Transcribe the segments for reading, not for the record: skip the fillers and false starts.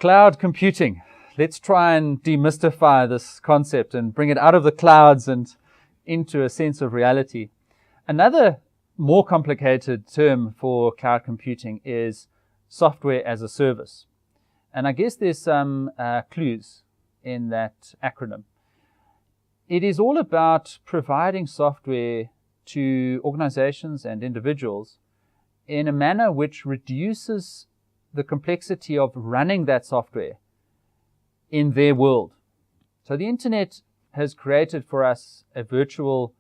Cloud computing. Let's try and demystify this concept and bring it out of the clouds and into a sense of reality. Another more complicated term for cloud computing is software as a service. And I guess there's some clues in that acronym. It is all about providing software to organizations and individuals in a manner which reduces the complexity of running that software in their world. So the internet has created for us a virtual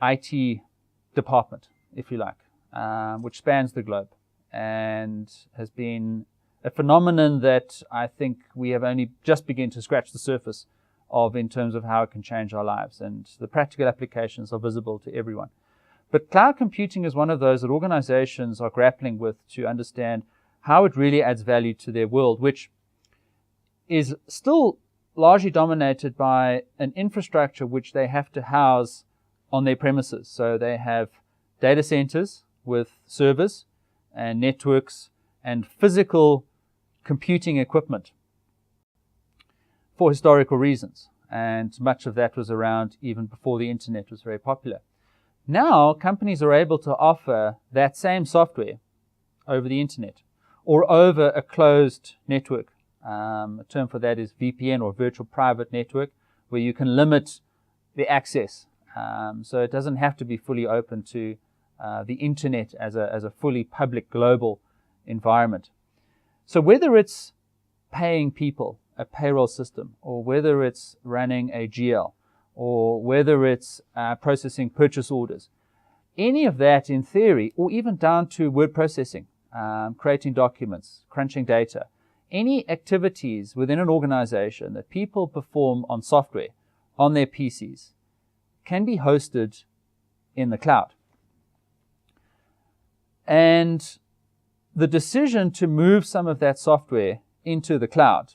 IT department, if you like, which spans the globe and has been a phenomenon that I think we have only just begun to scratch the surface of in terms of how it can change our lives, and the practical applications are visible to everyone. But cloud computing is one of those that organizations are grappling with to understand how it really adds value to their world, which is still largely dominated by an infrastructure which they have to house on their premises. So they have data centers with servers and networks and physical computing equipment for historical reasons. And much of that was around even before the internet was very popular. Now, companies are able to offer that same software over the internet or over a closed network. A term for that is VPN, or virtual private network, where you can limit the access. So it doesn't have to be fully open to the internet as a fully public global environment. So whether it's paying people, a payroll system, or whether it's running a GL, or whether it's processing purchase orders, any of that in theory, or even down to word processing, creating documents, crunching data, any activities within an organization that people perform on software, on their PCs, can be hosted in the cloud. And the decision to move some of that software into the cloud,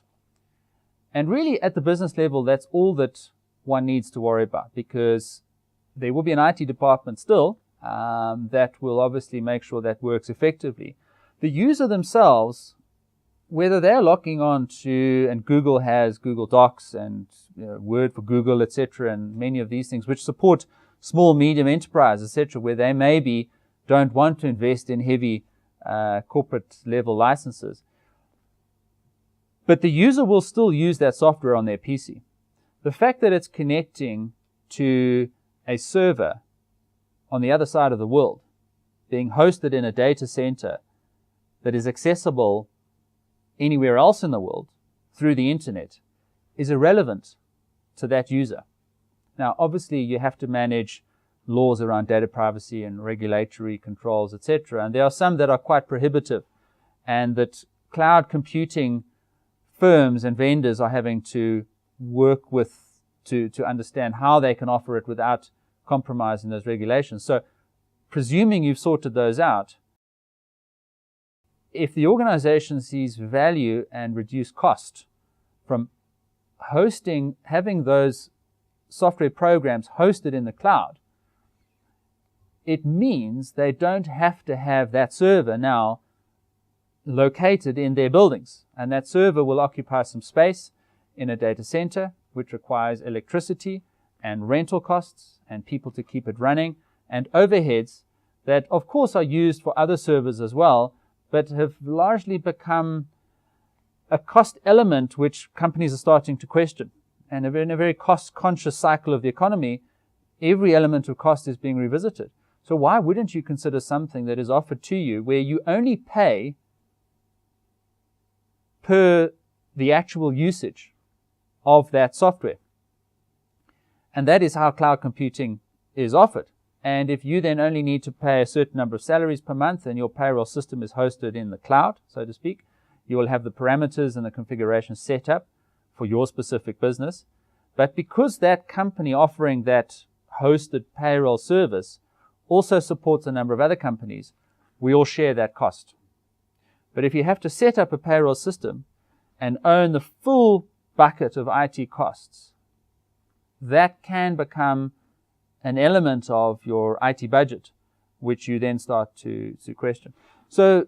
and really at the business level, that's all that one needs to worry about, because there will be an IT department still that will obviously make sure that works effectively. The user themselves, whether they're logging on to, and Google has Google Docs and Word for Google, etc., and many of these things which support small, medium enterprises, etc., where they maybe don't want to invest in heavy corporate level licenses. But the user will still use that software on their PC. The fact that it's connecting to a server on the other side of the world, being hosted in a data center that is accessible anywhere else in the world through the internet, is irrelevant to that user. Now, obviously, you have to manage laws around data privacy and regulatory controls, etc. And there are some that are quite prohibitive, and that cloud computing firms and vendors are having to work with to understand how they can offer it without compromising those regulations. So, presuming you've sorted those out, if the organization sees value and reduced cost from having those software programs hosted in the cloud, it means they don't have to have that server now located in their buildings. And that server will occupy some space in a data center, which requires electricity and rental costs and people to keep it running, and overheads that, of course, are used for other servers as well, but have largely become a cost element which companies are starting to question. And in a very cost-conscious cycle of the economy, every element of cost is being revisited. So why wouldn't you consider something that is offered to you where you only pay per the actual usage of that software? And that is how cloud computing is offered. And if you then only need to pay a certain number of salaries per month and your payroll system is hosted in the cloud, so to speak, you will have the parameters and the configuration set up for your specific business. But because that company offering that hosted payroll service also supports a number of other companies, we all share that cost. But if you have to set up a payroll system and own the full bucket of IT costs, that can become an element of your IT budget, which you then start to question. So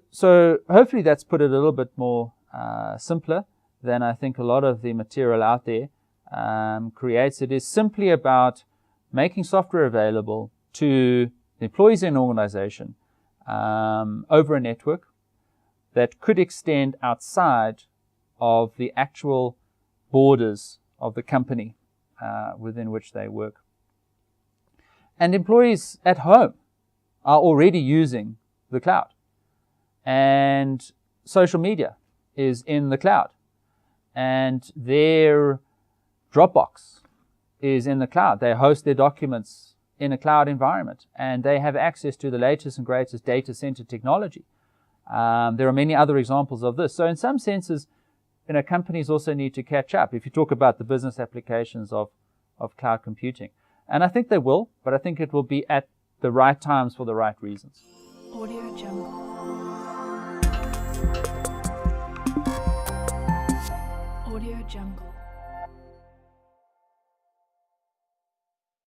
hopefully that's put it a little bit more simpler than I think a lot of the material out there creates. It is simply about making software available to the employees in an organization over a network that could extend outside of the actual borders of the company within which they work. And employees at home are already using the cloud. And social media is in the cloud. And their Dropbox is in the cloud. They host their documents in a cloud environment, and they have access to the latest and greatest data center technology. There are many other examples of this. So in some senses, companies also need to catch up if you talk about the business applications of cloud computing. And I think they will, but I think it will be at the right times for the right reasons. Audio Jungle. Audio Jungle.